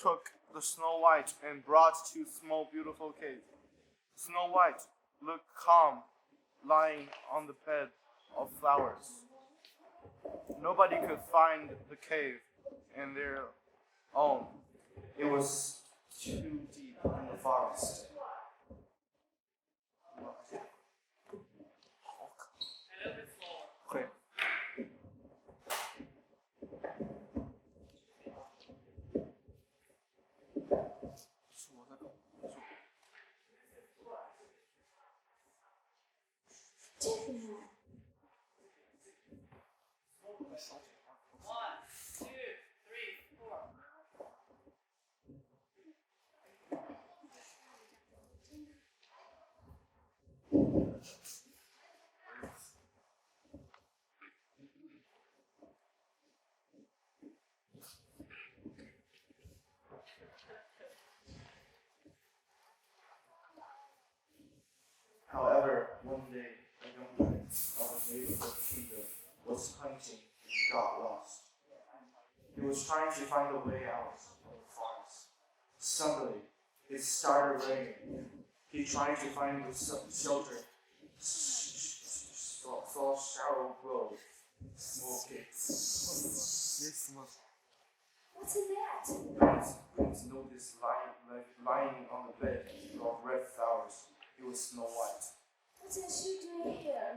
took the Snow White and brought to small beautiful cave. Snow White looked calm, lying on the bed of flowers. Nobody could find the cave in their own. It was too deep in the forest. Okay. 这个呢？ However, one day, a young prince of a neighborhood kingdom was hunting and got lost. He was trying to find a way out of the forest. Suddenly, it started raining. He tried to find shelter. Saw shallow grove, small gates. Yes, What's in that? Prince noticed lying on the bed of red flowers. It was Snow White. What is she doing here?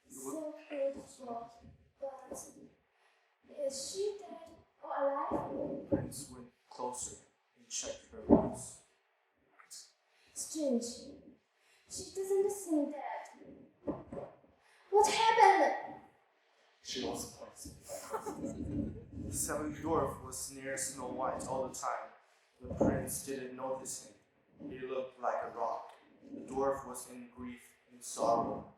So beautiful. But is she dead or alive? Prince went closer and checked her pulse. Strange. She doesn't seem dead. What happened? She was poisoned. The seventh dwarf was near Snow White all the time. The prince didn't notice him. He looked like a rock. The dwarf was in grief and sorrow.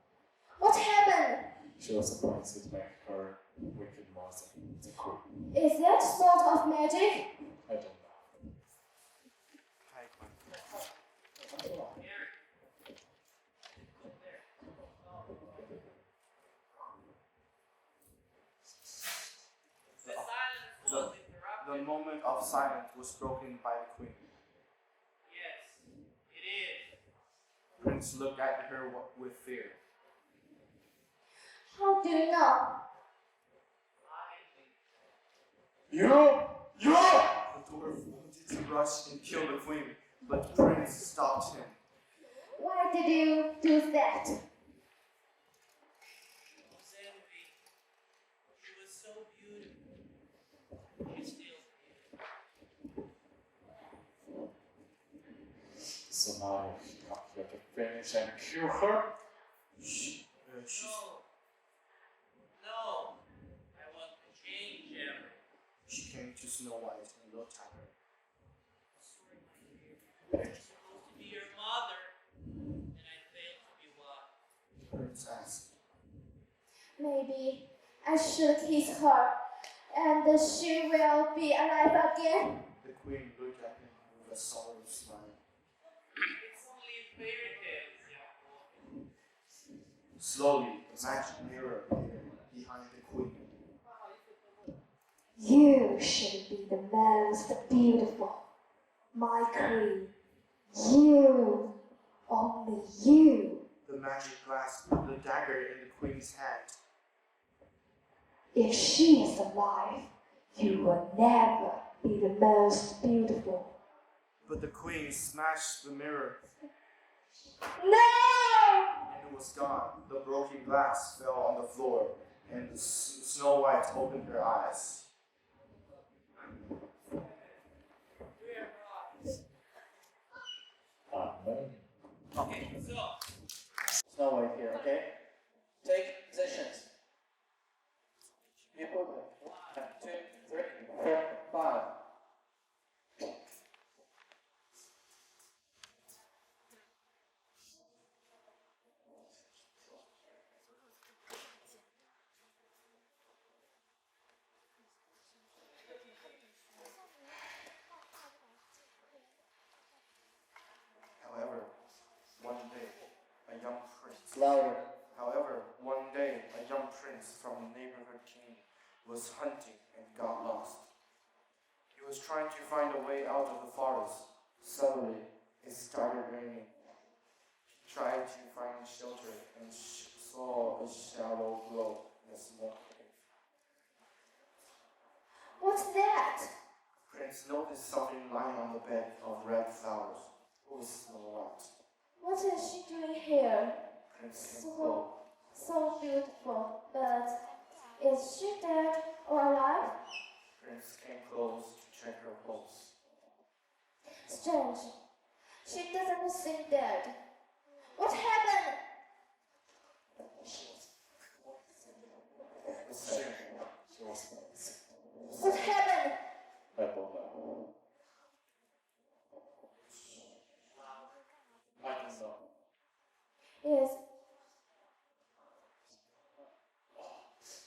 What happened? She was appointed by her wicked master, the queen. Is that sort of magic? I don't know. The moment of silence was broken by the queen. Yes, it is. Prince looked at her with fear. How do you know? The dwarf wanted to rush and kill the queen, but the prince stopped him. Why did you do that? It was envy. She was so beautiful. She's still beautiful. So now you have to finish and kill her? No. I want to change everything. She came to Snow White and looked at her. Sorry, my dear. I'm supposed to be your mother, and I failed to be one. Prince asked. Maybe I should kiss her and she will be alive again. The queen looked at him with a sorrowful smile. It's only fairy tales, young boy. Slowly, the magic mirror appeared behind the queen. You should be the most beautiful, my queen. You, only you. The magic glass put the dagger in the queen's hand. If she is alive, you will never be the most beautiful. But the queen smashed the mirror No! and it was gone. The broken glass fell on the floor and Snow White opened her eyes. Amen. Okay, so. Snow White here, okay? Take positions. You put 1, 2, 3, 4, 5. However, one day, a young prince. Louder. However, one day, a young prince from a neighborhood king was hunting and got lost. He was trying to find a way out of the forest. Suddenly, it started raining. He tried to find shelter and saw a shallow glow in a small cave. What's that? Prince noticed something lying on the bed of red flowers. It was Snow White. What is she doing here? Prince came close. So beautiful, but is she dead or alive? Prince came close to check her pulse. Strange. She doesn't seem dead. What happened? The second she was What happened? I don't know. I don't know. Yes,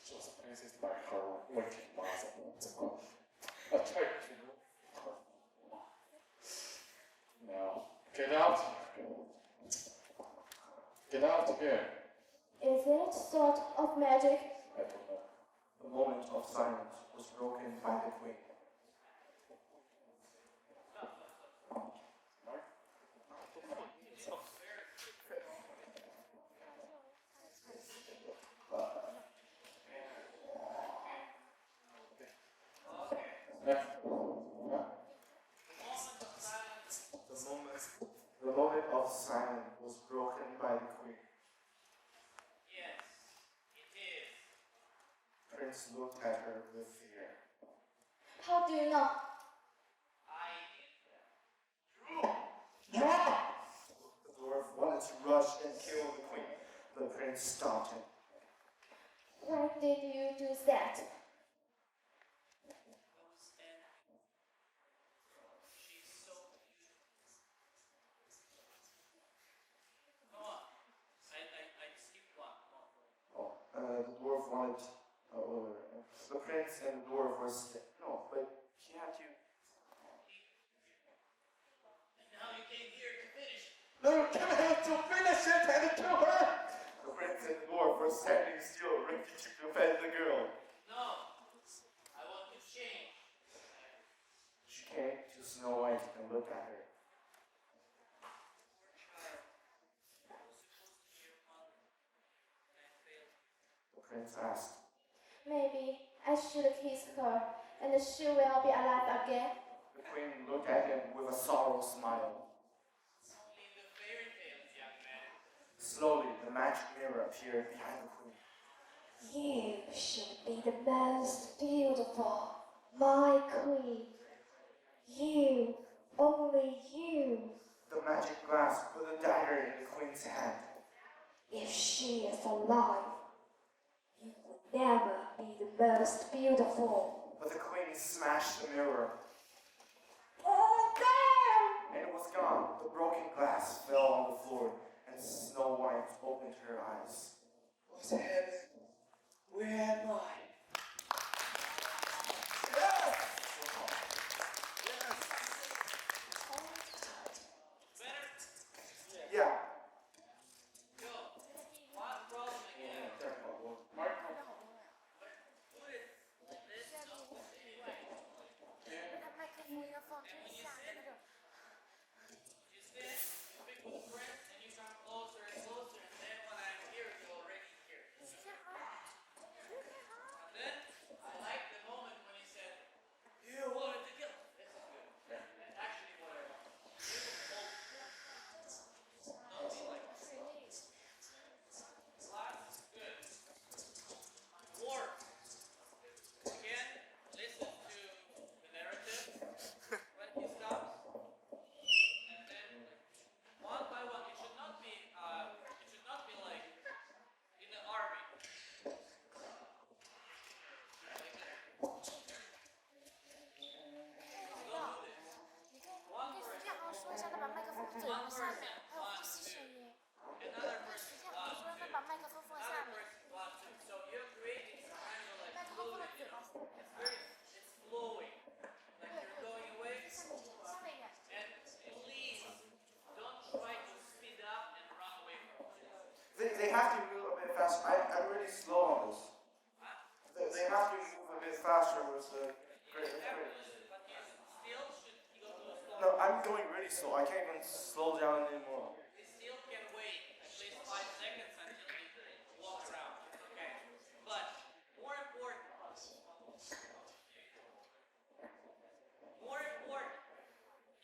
She was possessed by her wicked master. I tried to now get out. Get out here. is it sort of magic? I don't know. The moment of silence was broken by the queen. The moment of silence was broken by the queen. Yes, it is. Prince looked at her with fear. How do you know? I did that. The dwarf wanted to rush and kill the queen, but Prince stopped him. Why did you do that? Those and she's so beautiful. Come on. I skipped one. Come on. The dwarf wanted. The prince and the dwarf were no, but he had to. And now you came here to finish. No, you came here to finish it and kill her. The prince and the dwarf were standing still, ready to defend the girl. No. I want to change. She came to Snow White and looked at her. Poor child. I was supposed to be your mother. And I failed. The prince asked. Maybe I should kiss her and she will be alive again. The queen looked at him with a sorrow smile. It's only in the fairy tales, young man. Slowly, the magic mirror appeared behind the queen. You should be the most beautiful, my queen. You, only you. The magic glass put a dagger in the queen's hand. If she is alive, you will never be the most beautiful. But the queen smashed the mirror, Oh, damn! and it was gone. The broken glass fell on the floor, and Snow White opened her eyes. What's happening? Where am I? Better Yeah. go. One problem again. Put it like this. No. Anyway. And when you sit, you stand, you pick with a friend, and you come closer and closer, and then when I'm here, you're already here. And then I like the moment when he said, "You wanted to kill." This is good. And actually, what I want. You hold. Don't be like this. Last, good. War. Again, listen to the narrative when he stops, and then one by one. It should not be. It should not be like in the army. Like that. Don't do this. One person. One person. One, two. Another person. One, two. Another person. One, two. So you're creating some kind of like fluid, you know. It's flowing. Like you're going away. And please don't try to speed up and run away from it. They have to move a bit faster. I'm really slow on this. Huh? They have to move a bit faster with the great. But he's No, I'm going really slow. I can't even slow down anymore. You still can wait at least 5 seconds until you walk around. Okay. But more important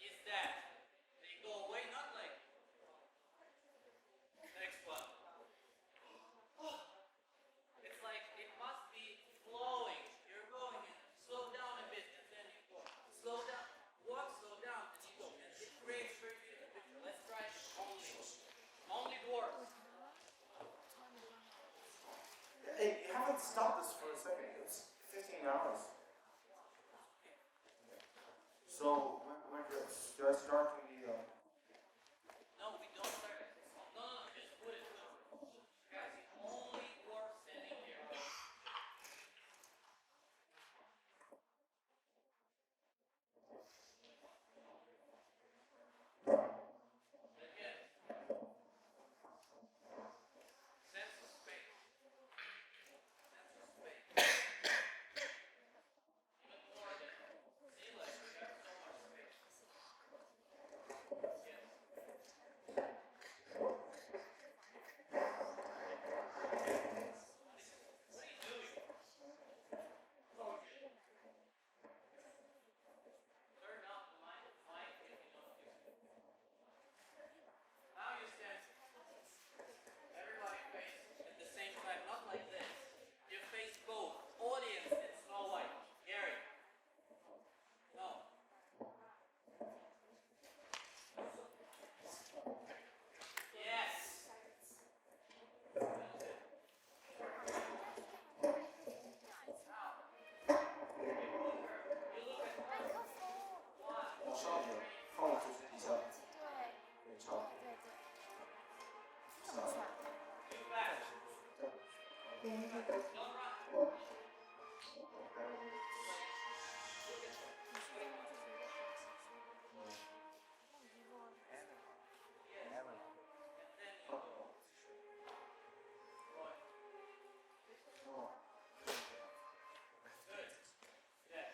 is that they go away not like next one. It's like it must be flowing. You're going and slow down a bit and then you go. Slow down, walk, slow down, and you go. And it creates very beautiful picture. Let's try only dwarfs. Hey, you haven't stopped this for a second. It's 15 hours. So, when should I start in the... No, we don't start it. No, just put it. Guys, only dwarfs standing here. Again, sense of space. Sense of space. Even more than sea life, we have so much space. Yes. What are you doing? Turn off the mic if you don't use it. Now you stand. Everybody face at the same time, not like this. You face both audience and Snow White. Gary. No. Yes. You look at her. 1, 2, 3. 放我出去一下。对对，差不多。对对，这么算？ Two back. Don't run. Good. Yeah.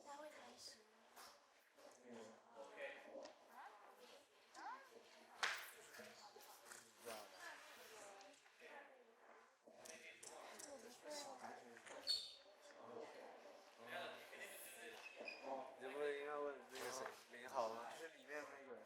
他会开始。 Okay. Alan, you can even do this. 你不是应该问那个谁林好吗？是里面那个。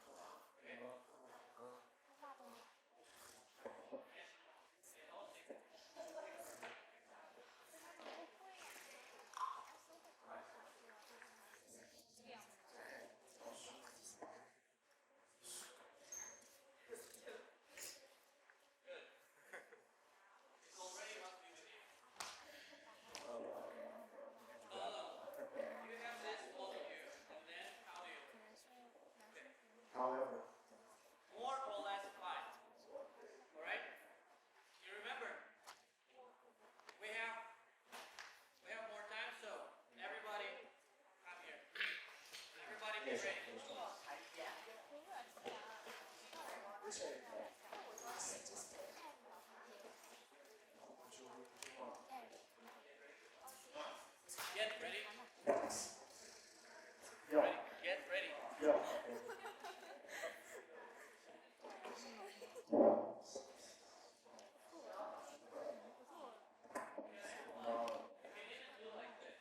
It's already must be with you. You have this all of you, and then how do you? However. More or less 5. Alright? You remember? We have more time, so everybody come here. Everybody be ready. Get ready. Yeah. Ready. Get ready. Yeah. You can even do like this.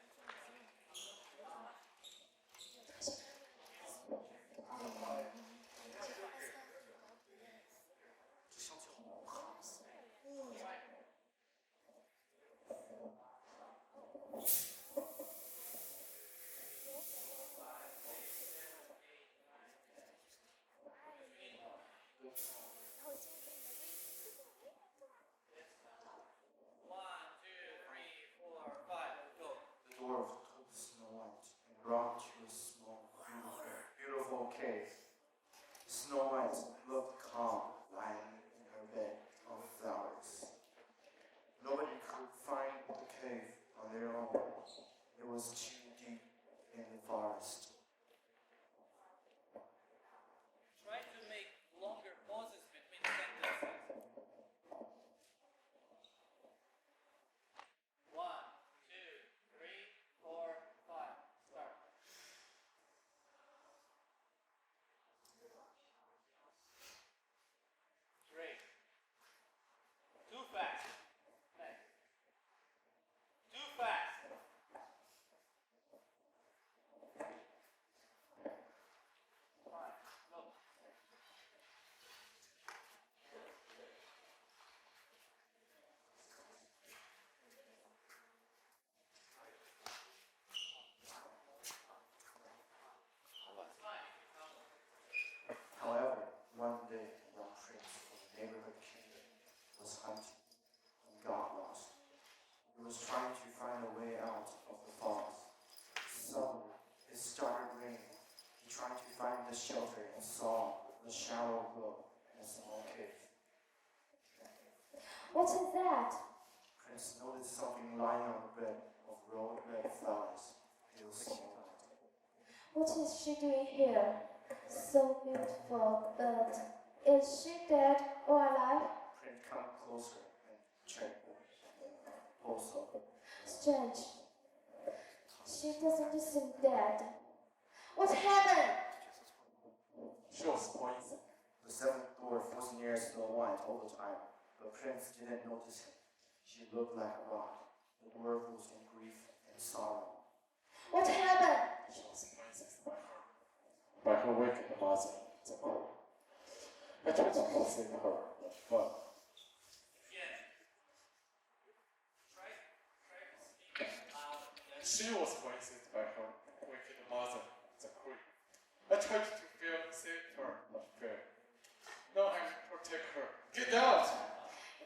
One, two, three, four, 5. Go. The dwarf took Snow White and brought to a small, beautiful cave. Snow White looked calm, lying in her bed of flowers. Nobody could find the cave on their own. It was too deep in the forest. Try to make longer pauses between sentences. 1, 2, 3, 4, 5. Start. the shelter and saw the shallow glow in a small cave. What is that? Prince noticed something lying on the bed of red flowers. It was Snow White. What is she doing here? So beautiful, but is she dead or alive? Prince came closer and checked the pulse of her. Strange. She doesn't seem dead. What happened? She was poisoned. The seventh dwarf was near Snow White all the time, but Prince didn't notice him. She looked like a rock. The dwarf was in grief and sorrow. What happened? She was poisoned by her wicked mother, the queen. I tried to save her, but Again. Try to speak louder. she was poisoned by her wicked mother, the queen. I tried to save her, but failed. Now I can protect her. Get out!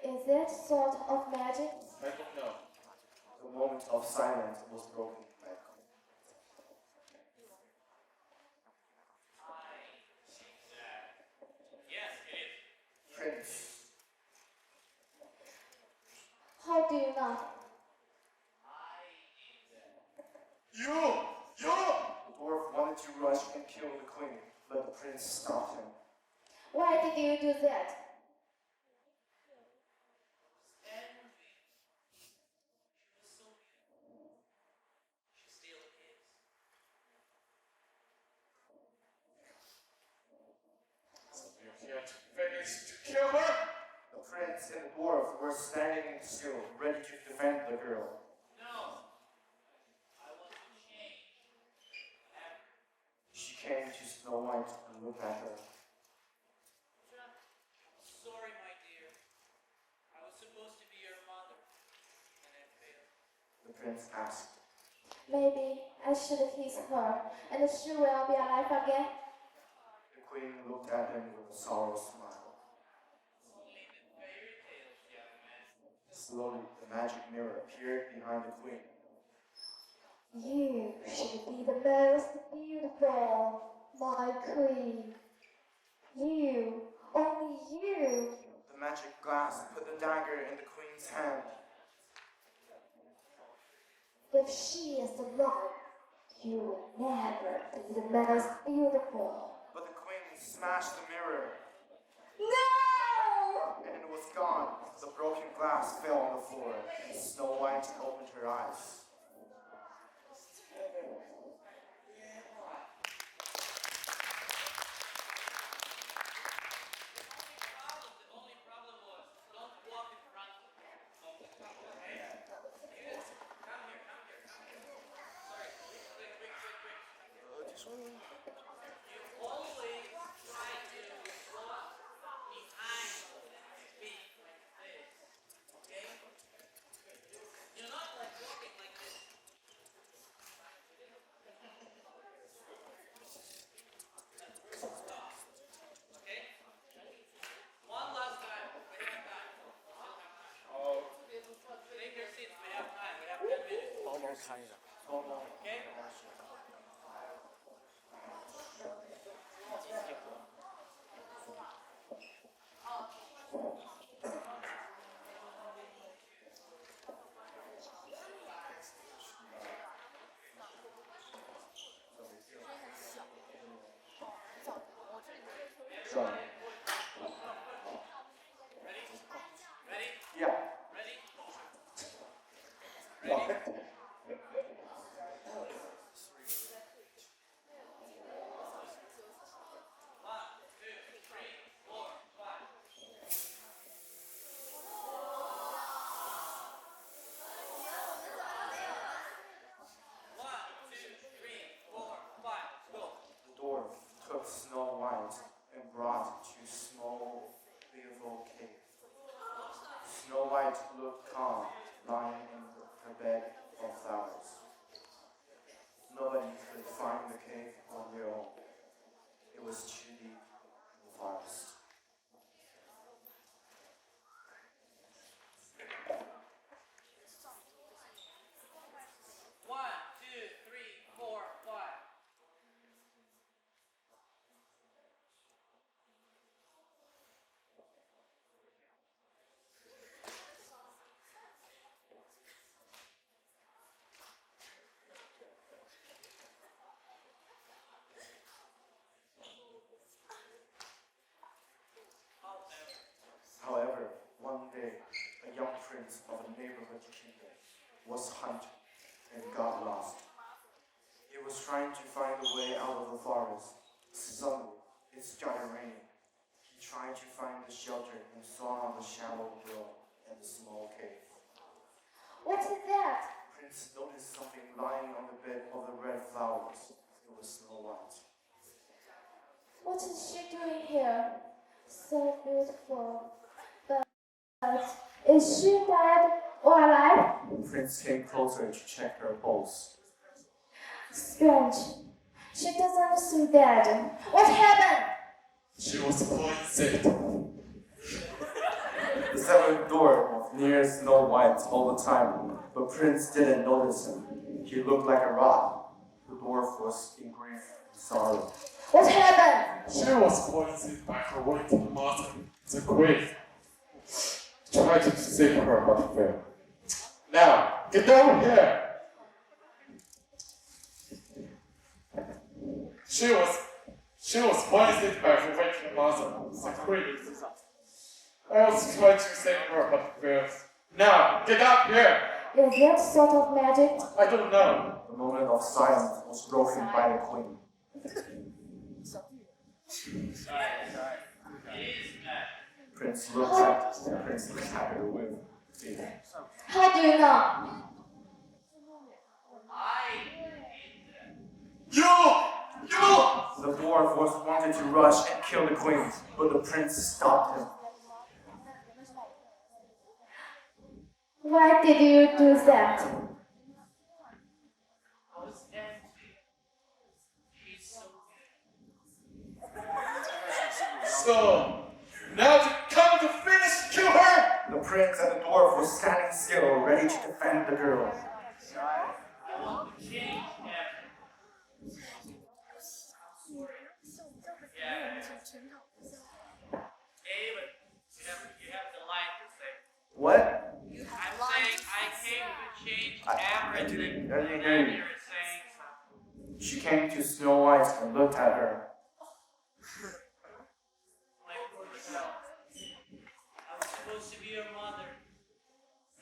Is it sort of magic? I don't know. The moment of silence was broken by a queen. I think that. Yes, it is. Prince, How do you know? I think that. You! the dwarf wanted to rush and kill the queen, but the prince stopped him. Why did you do that? Envy. She was so beautiful. She still is. So you're here to finish to kill her? The prince and the dwarf were standing still, ready to defend the girl. No. I want to change. She came to Snow White and looked at her. Sorry, my dear. I was supposed to be your mother, and I failed. The prince asked. Maybe I should kiss her, and she will be alive again. The queen looked at him with a sorrow smile. Only the fairy tales, young man. Slowly, the magic mirror appeared behind the queen. You should be the most beautiful, my queen. You, only you. The magic glass put the dagger in the queen's hand. If she is alive, you will never be the most beautiful. But the queen smashed the mirror, No! and it was gone. The broken glass fell on the floor, and Snow White opened her eyes. The only problem was, don't walk in front of me. Okay? You, come here. Sorry, quick. You always try to walk behind me like this. Okay? You're not like walking like this. Stop. Okay? One last time. We have time. Still have time. Oh, Take your seats. We have time. We have 10 minutes. Okay? Son. Ready? Yeah. Ready? One, two, three, four, five. One, two, three, four, five. Go. The dwarf took Snow White and brought to a small, beautiful cave. Snow White looked calm, lying in her bed of flowers. Nobody could find the cave on their own. It was too deep in the forest. One, two, three, four, five. trying to find a way out of the forest. Suddenly, it started raining. He tried to find the shelter and saw the shallow hill and the small cave. What is that? Prince noticed something lying on the bed of the red flowers. It was Snow White. What is she doing here? So beautiful. But is she dead or alive? Prince came closer to check her pulse. Strange. She doesn't seem dead. What happened? She was poisoned. The seventh dwarf was near Snow White all the time, but Prince didn't notice him. He looked like a rock. The dwarf was in grief and sorrow. What happened? She was poisoned by her wicked mother, the queen. Tried to save her, but failed. Now, get down here! She was poisoned by her wicked mother, the queen. I also tried to save her, but failed. Now, get up here! Is that sort of magic? I don't know. The moment of silence was broken by the queen. Sorry. It is bad. Prince looked at her with fear. How do you know? I did that. You! The dwarf wanted to rush and kill the queen, but the prince stopped him. Why did you do that? I was empty. She's so So, now to come to finish, kill her! The prince and the dwarf were standing still, ready to defend the girl. I want to change everything. Yeah. Hey, but you have the line to say. What? I'm saying I came to change everything. I didn't hear you. You're saying something. She came to Snow White and looked at her. My poor self. I was supposed to be your mother,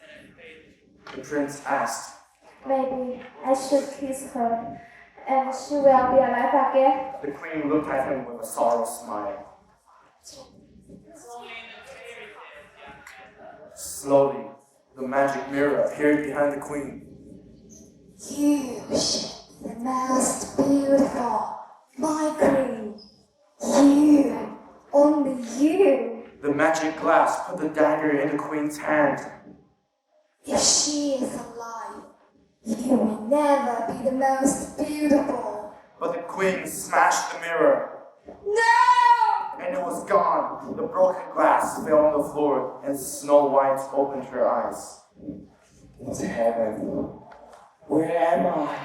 and I failed you. The prince asked. Maybe I should kiss her, and she will be alive again. The queen looked at him with a sorrow smile. Only in the fairy tales, young man. Slowly, the magic mirror appeared behind the queen. You, the most beautiful, my queen. You, only you. The magic glass put the dagger in the queen's hand. If she is alive, you will never be the most beautiful. But the queen smashed the mirror, No! and it was gone. The broken glass fell on the floor, and Snow White opened her eyes. It's heaven. Where am I?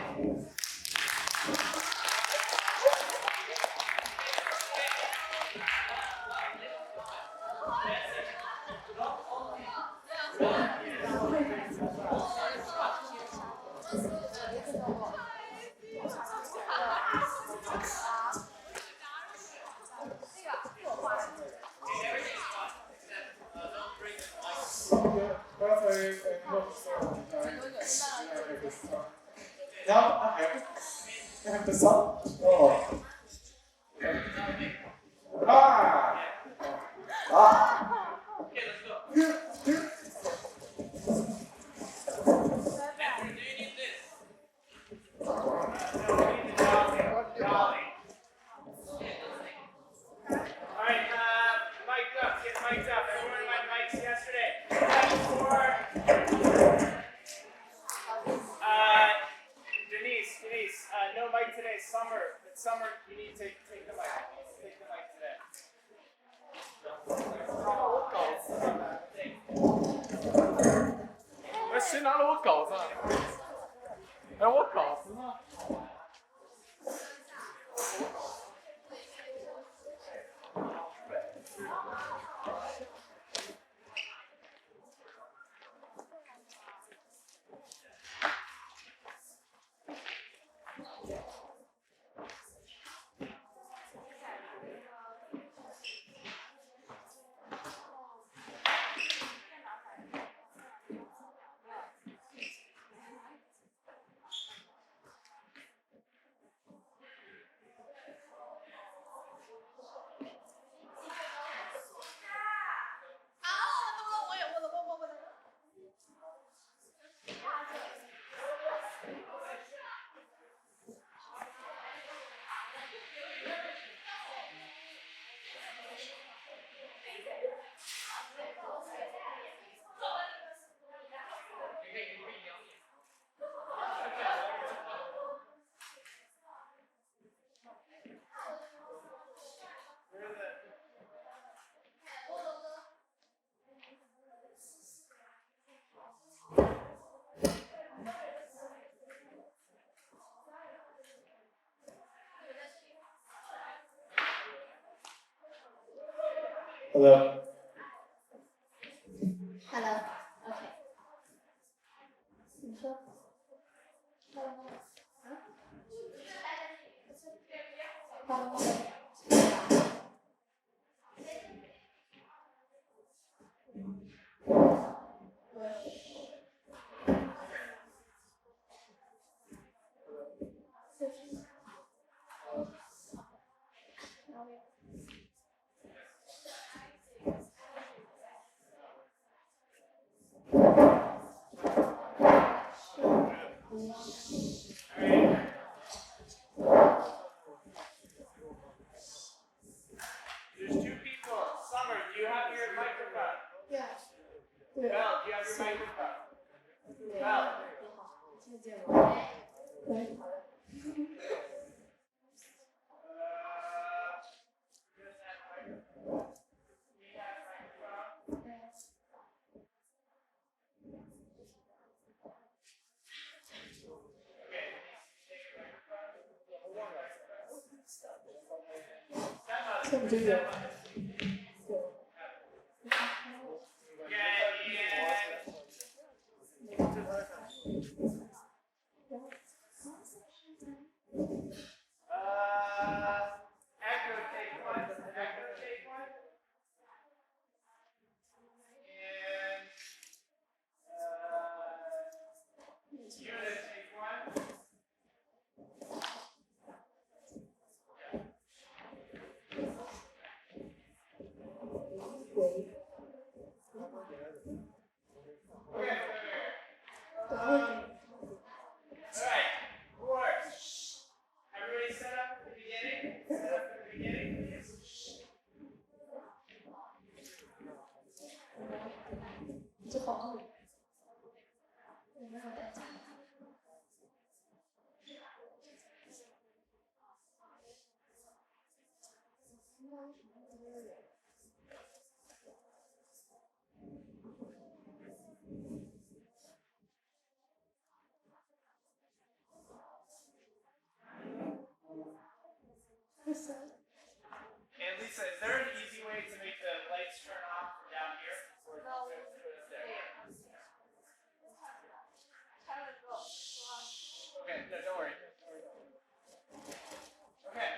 Now I have the sun. Oh. Ah! Ah! Okay, let's go. Andrew, do you need this? Dolly. Alright, mic'd up, get mic'd up. Everyone went mics yesterday. Denise, no mic today. Summer, you need to take the mic. Take the mic today. 哎，谁拿了我稿子？哎，我稿子呢？ Hello. Hello. Okay. 你说。Hello. Hello. There's two people. Summer, do you have your microphone? Yeah. Belle, do you have your microphone? Belle. 听见吗？可以。听不见。Echo take one. Echo take one. And unit take one. Alright, four. Everybody set up at the beginning. Set up at the beginning, please. 这好。有没有在讲？ And Lisa, is there an easy way to make the lights turn off from down here? Or no. Okay, no, don't worry. Okay.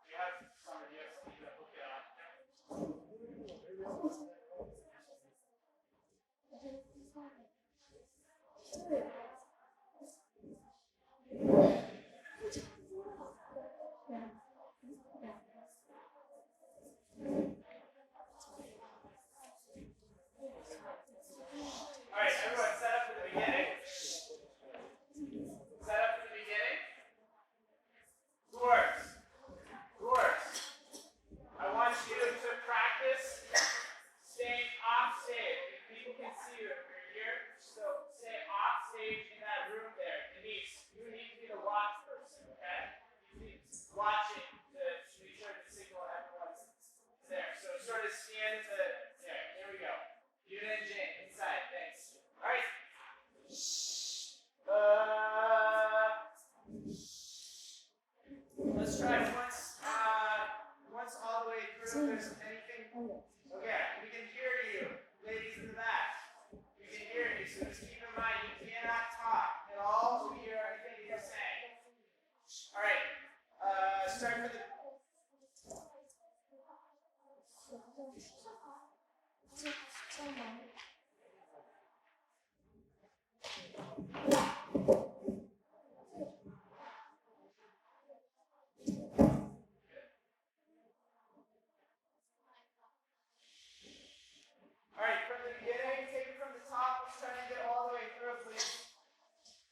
You have some USB to hook it on. Alright, everyone, set up at the beginning. Set up at the beginning. Who works? Who works? I want you to practice staying off stage. People can see you if you're here, so stay off stage in that room there. Denise, you need to be the watch person, okay? You need watching to make sure to signal everyone's there. So sort of stand to there. There we go. Yuna and Jane, inside. Thanks. All right. Let's try once all the way through. If there's anything. Okay, we can hear you, ladies in the back. We can hear you, so just keep in mind you cannot talk at all to hear anything you're saying. All right. Start with the. All right, from the beginning, take it from the top. Let's try to get all the way through, please.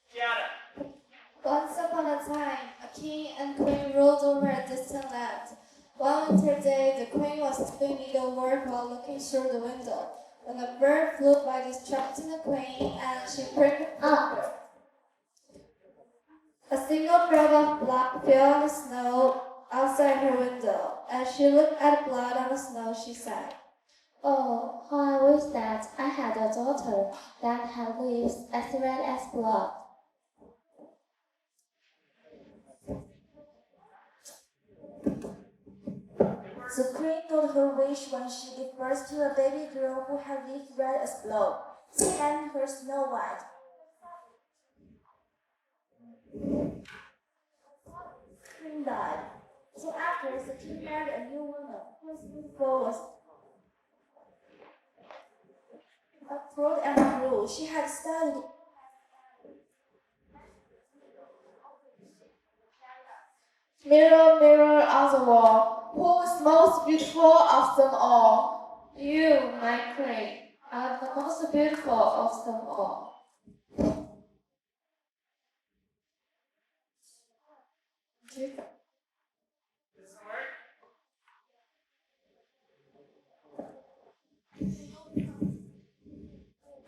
Kiana. Once upon a time, a king and queen ruled over a distant land. One winter day, the queen was doing needlework while looking through the window, when a bird flew by distracting the queen, and she pricked up. A single drop of blood fell on the snow outside her window. As she looked at the blood on the snow, she said, Oh, how I wish that I had a daughter that had lips as red as blood. The queen told her wish when she gave birth to a baby girl who had lips red as blood. She named her Snow White. Queen died. So after, the king married a new woman whose beautiful was broad and blue. She had studied. Mirror, mirror on the wall, who is most beautiful of them all? You, my queen, are the most beautiful of them all.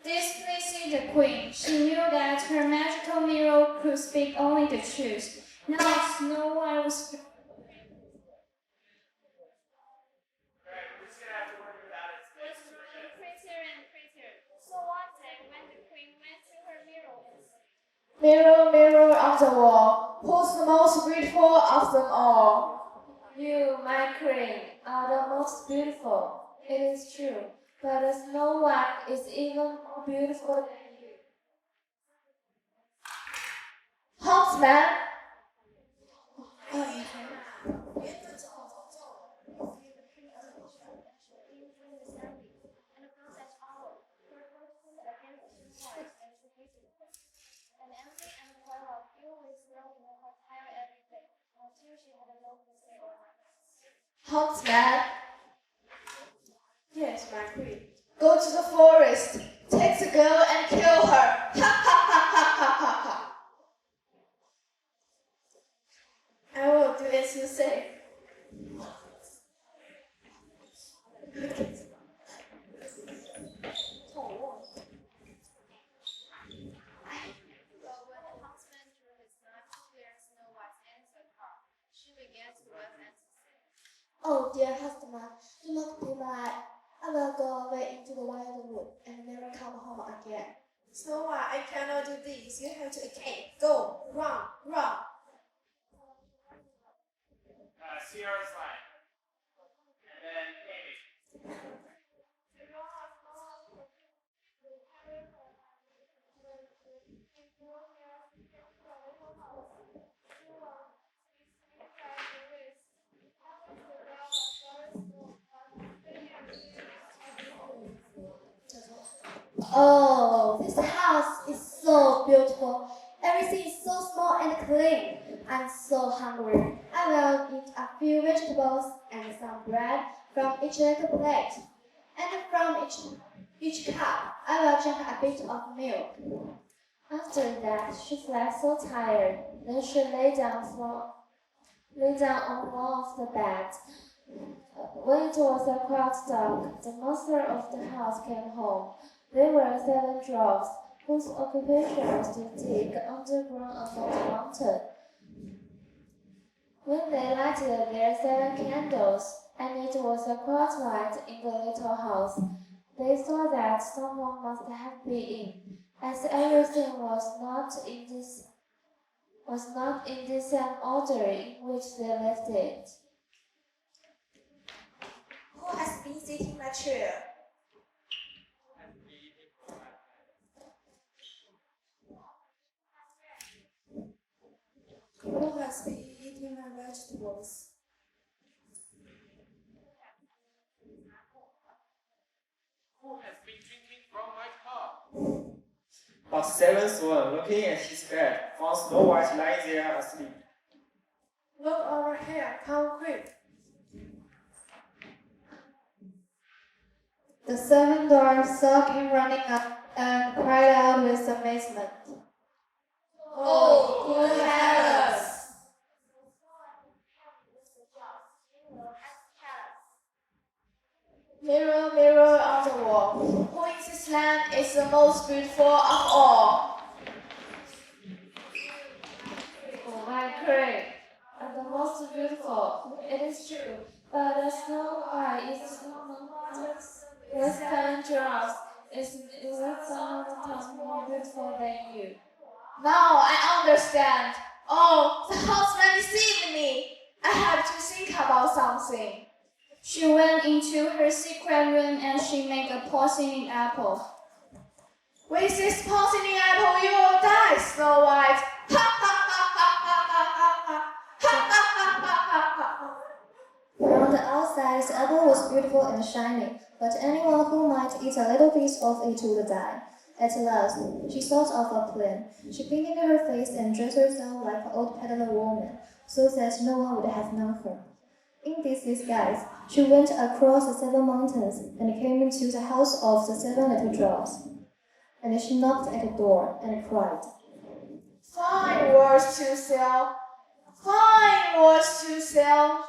Displeasing the queen, she knew that her magical mirror could speak only the truth. Now Snow White was prettier and prettier. So one day, when the queen went to her mirror and said, Mirror, mirror on the wall, who's the most beautiful of them all? You, my queen, are the most beautiful. It is true, but Snow White is even more beautiful than you. Huntsman, Huntsman, Yes, my queen. go to the forest, take the girl and kill her. Ha ha ha ha ha ha ha. I will do as you say. But when the huntsman drew his knife to clear Snow White's answer part, she began to laugh and to say, Oh, dear husband, do not be mad. I will go away into the wild wood and never come home again. Snow White, I cannot do this. You have to escape. Go, run, run. Sierra's line. And then Amy. Oh, this house is so beautiful. Everything is so small and clean. I'm so hungry. I will eat a few vegetables and some bread from each little plate. And from each cup, I will drink a bit of milk. After that, she felt so tired. Then she lay down on one of the beds. When it was quite dark, the master of the house came home. They were 7 dwarfs, whose occupation was to dig underground above the mountain. When they lighted their 7 candles, and it was quite light in the little house, they saw that someone must have been in, as everything was not in the same order in which they left it. Who has been sitting in my chair? Who has been eating my vegetables? Who has been drinking from my cup? But seventh one, looking at his bed, found Snow White lying there asleep. Look over here. Come quick. The 7 dwarfs saw him running up and cried out with amazement. Oh, good heavens! Mirror, mirror on the wall, who in this land is the most beautiful of all? Oh, my queen, are the most beautiful. It is true, but Snow White is With kind drops, is that someone more beautiful than you? Now I understand. Oh, the husband deceived me. I have to think about something. She went into her secret room and she made a porcelain apple. With this porcelain apple, you will die, Snow White. Ha ha ha ha ha ha ha ha ha ha ha. From the outside, the apple was beautiful and shiny, but anyone who might eat a little piece of it would die. At last, she thought of a plan. She painted her face and dressed herself like an old peddler woman, so that no one would have known her. In this disguise, she went across the 7 mountains and came into the house of the 7 little dwarfs. And she knocked at the door and cried, Fine words to sell. Fine words to sell.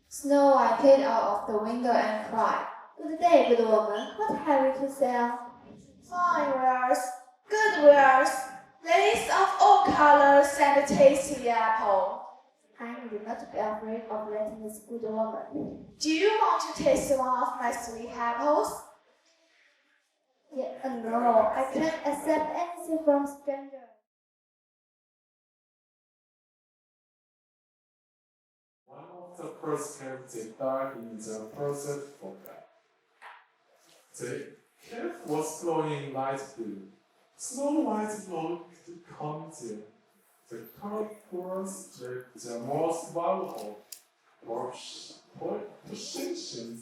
Snow White peeped out of the window and cried, Good day, good woman. What have you to sell? Fine wares, good wares, ladies of all colors and a tasty apple. I need not be afraid of letting this good woman. Do you want to taste one of my sweet apples? No, I can't accept anything from strangers. One of the first characters died in the process for that. The cave was glowing light blue. Snow White looked clumsy. The curved was the most valuable possessions.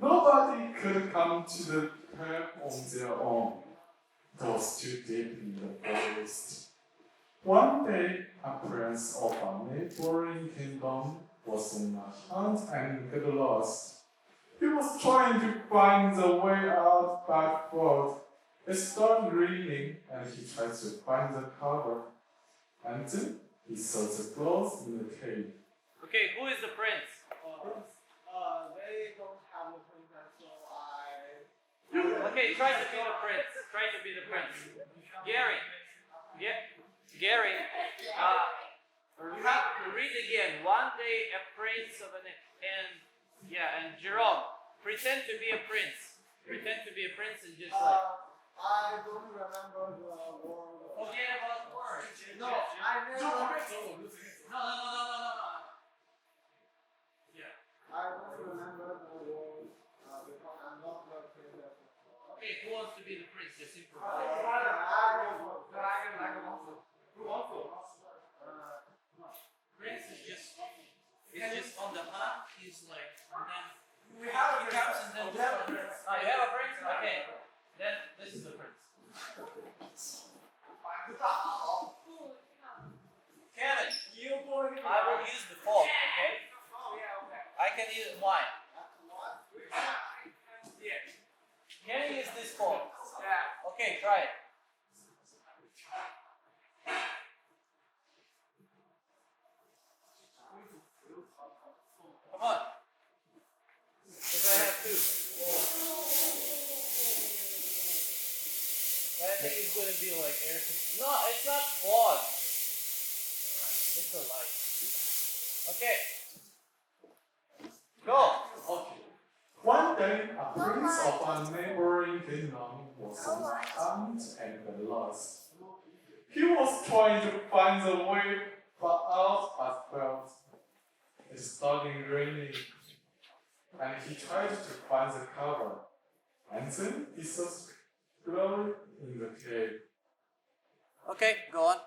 Nobody could come to the cave on their own. It was too deep in the forest. One day, a prince of a neighboring kingdom was on a hunt and got lost. He was trying to find the way out by foot. It started raining and he tried to find the cover. And then he saw the clothes in the cave. Okay, who is the prince? They don't have a princess, so I. Okay, try to be the prince. Try to be the prince. Gary. Gary. You have to read again. One day a prince of and Jerome. Pretend to be a prince. Pretend to be a prince and just like. I don't remember the word. Forget about words. No, I never. No. Yeah. I don't remember the word because I'm not the princess. Okay, who wants to be the prince? Just I improvise. want dragon like a monster. Who also? Prince is just on the hunt. He's like, and then We have a he comes and then princess. We have a just. prince. Oh, you have a prince? Okay. Then this is the prince. Kevin, I will use the fork, okay? I can use mine. Can you use this fork? Okay, try it. Come on. Because I have two. I think it's going to be like air. No, it's not fog. It's a light. Okay. Go. Okay. One day, a prince of a neighboring kingdom was on a hunt and got lost. He was trying to find the way out but failed. It started raining, and he tried to find the cover. And then he saw glory in the cave. Okay, go on.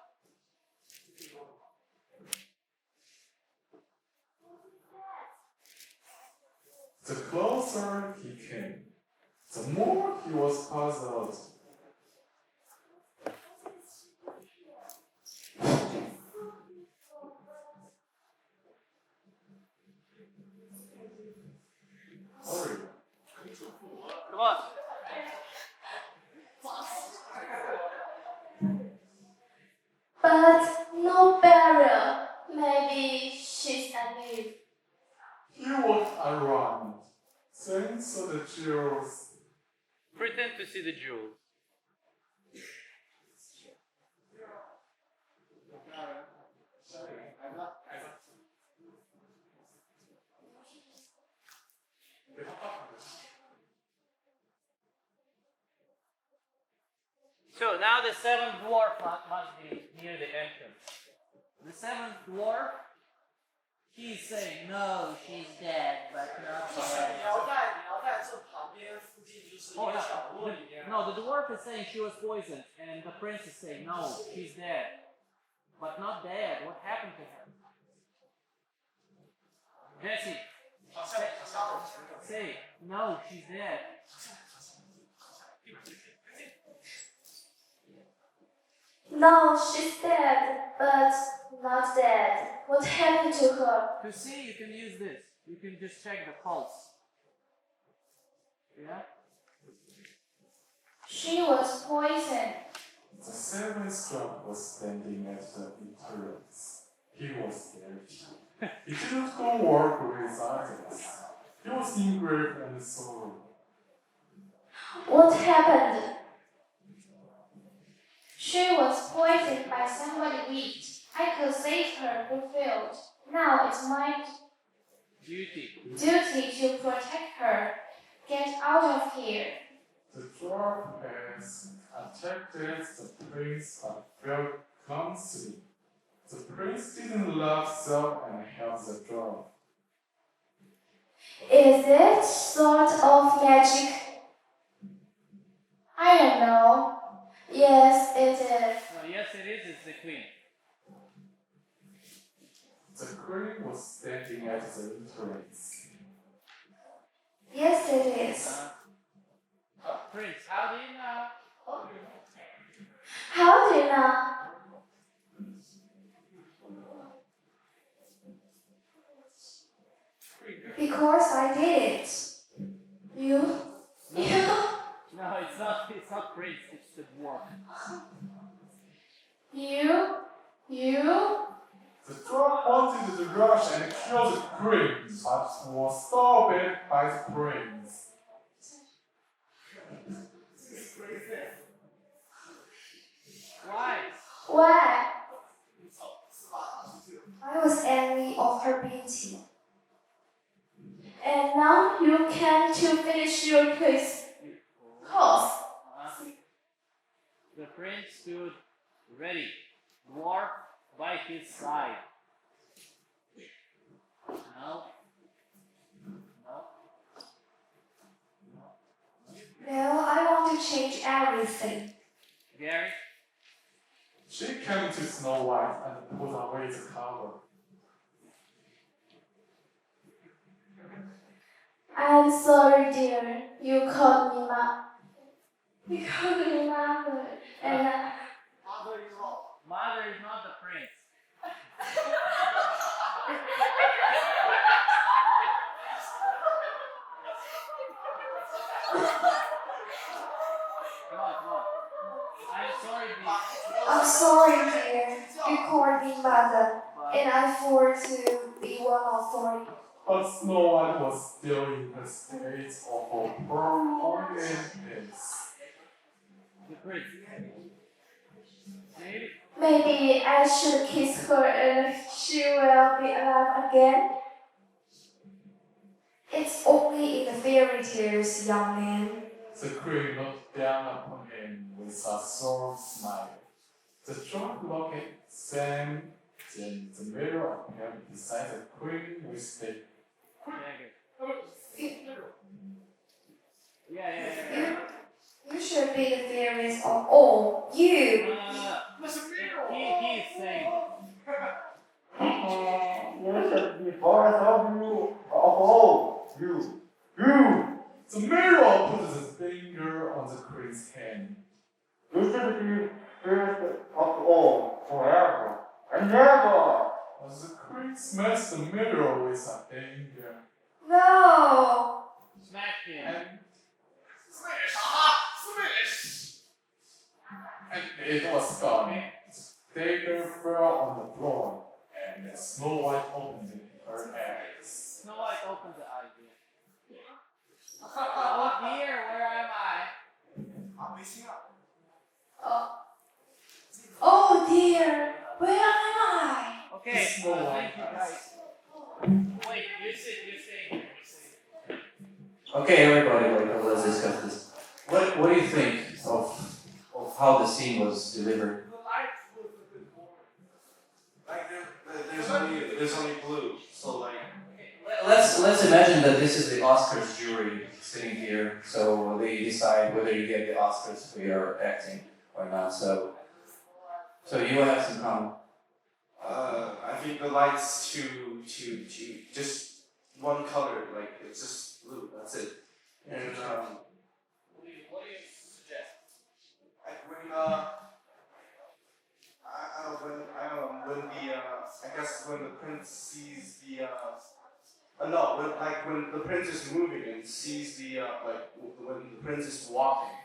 The closer he came, the more he was puzzled. Hurry. Come on. But no barrier. Maybe she's a nymph. He walked around, then saw the jewels. Pretend to see the jewels. So now the seventh dwarf must be near the entrance. The seventh dwarf, he's saying, no, she's dead, but not dead. Oh, no, the dwarf is saying she was poisoned, and the prince is saying, no, she's dead, but not dead. What happened to her? Jesse, say, no, she's dead. No, she's dead, but not dead. What happened to her? To see, you can use this. You can just check the pulse. Yeah? She was poisoned. The seventh dwarf was standing at the entrance. He was dirty. He didn't go work with others. He was in grief and sorrow. What happened? She was poisoned by somebody weak. I could save her but failed. Now it's my Duty. duty to protect her. Get out of here. The dwarf has attacked the prince but felt clumsily. The prince didn't laugh so and helped the dwarf. Is it sort of magic? I don't know. Yes, it is. No, yes, it is. It's the queen. The queen was standing at the entrance. Yes, it is. Prince, how do you know? How do you know? Because I did it. You? No, it's not. It's not prince. It's the dwarf. You? The dwarf wanted to rush and kill the queen, but was stopped by the prince. Why? Why? I was envy of her beauty. And now you can to finish your course. The prince stood ready, dwarf by his side. No. Well, I want to change everything. Gary? She came to Snow White and put away the cover. I'm sorry, dear. You called me mother. And Mother is not the prince. Come on. I'm sorry, dear. You called me mother. And I forced to be one authority. But Snow White was still in a state of permanence. The prince. Maybe. Maybe I should kiss her and she will be alive again. It's only in the fairy tales, young man. The queen looked down upon him with a sour smile. The dwarf looked at Sam, then the mirror appeared beside the queen with the Yeah. You should be the fairest of all. You! He is saying. You should be forest of you, of all, you. The mirror put the finger on the queen's hand. You should be first of all, forever, and never. The queen smashed the mirror with a finger. No! Smack him. And it was gone. The dagger fell on the floor, and Snow White opened her eyes. Snow White opens the eye. Oh dear, where am I? Oh dear! Where am I? Okay, Snow White thank you guys. Wait, you sit. Okay, everybody, let's discuss this. What do you think of how the scene was delivered. Like there's only blue, so like. Let's imagine that this is the Oscars jury sitting here, so they decide whether you get the Oscars for your acting or not. So you have some comment. I think the lights to just one color, like it's just blue. That's it. And What do you suggest? I guess when the prince sees the no, when the prince is moving and sees the when the prince is walking.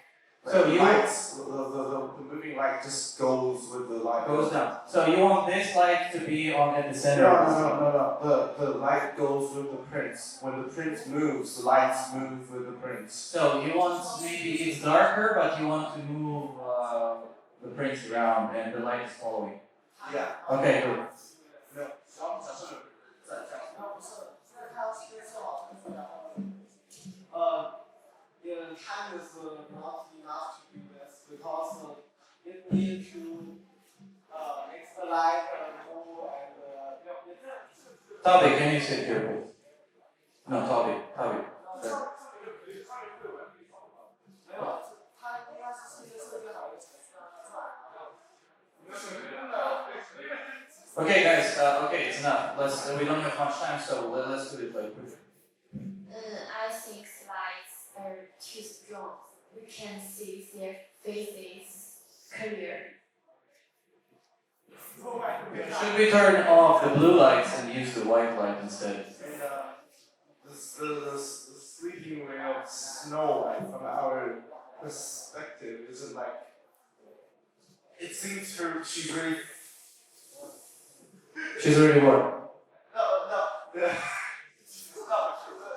So you the moving light just goes with the light. goes down. So you want this light to be on at the center. No. The light goes with the prince. When the prince moves, the lights move with the prince. So you want maybe it's darker, but you want to move the prince around and the light is following. Yeah. Okay, good. No. In time is not enough to do this because it needs to extra light move and Toby, can you sit here, please? No, Toby. Sure. Okay, guys. Okay, it's enough. We don't have much time, so let's do it like quick. I think slides are too strong. We can see their faces clearly. Should we turn off the blue lights and use the white light instead? And the sleeping way of Snow White from our perspective isn't like. It seems she's really. She's already what? No.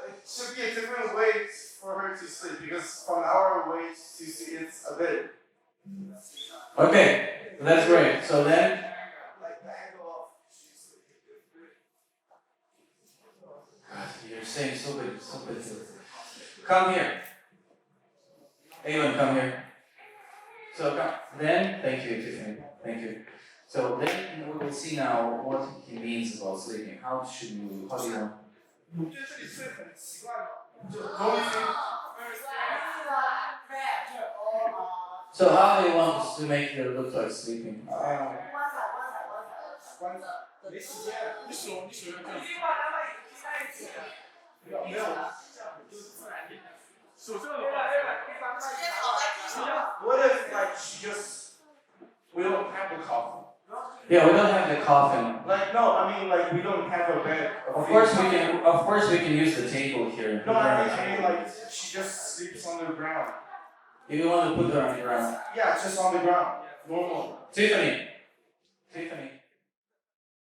It should be a different way for her to sleep because from our way to see it's a bit. Okay, that's great. So then. Like the angle of she's sleeping. God, you're saying so good. Come here. Anyone, come here. So come. Then, thank you, Tiffany. Thank you. So then we will see now what he means about sleeping. How do you want? 我觉得这里睡很奇怪嘛，就容易睡。 So how do you want us to make her look like sleeping? 没时间，你手要这样。没有。手这个的话。What if like she just we don't have the coffin? Yeah, we don't have the coffin. Like no, I mean like we don't have a bed. Of course we can use the table here. No, I mean like she just sleeps on the ground. You want to put her on the ground? Yeah, just on the ground. Normal. Tiffany.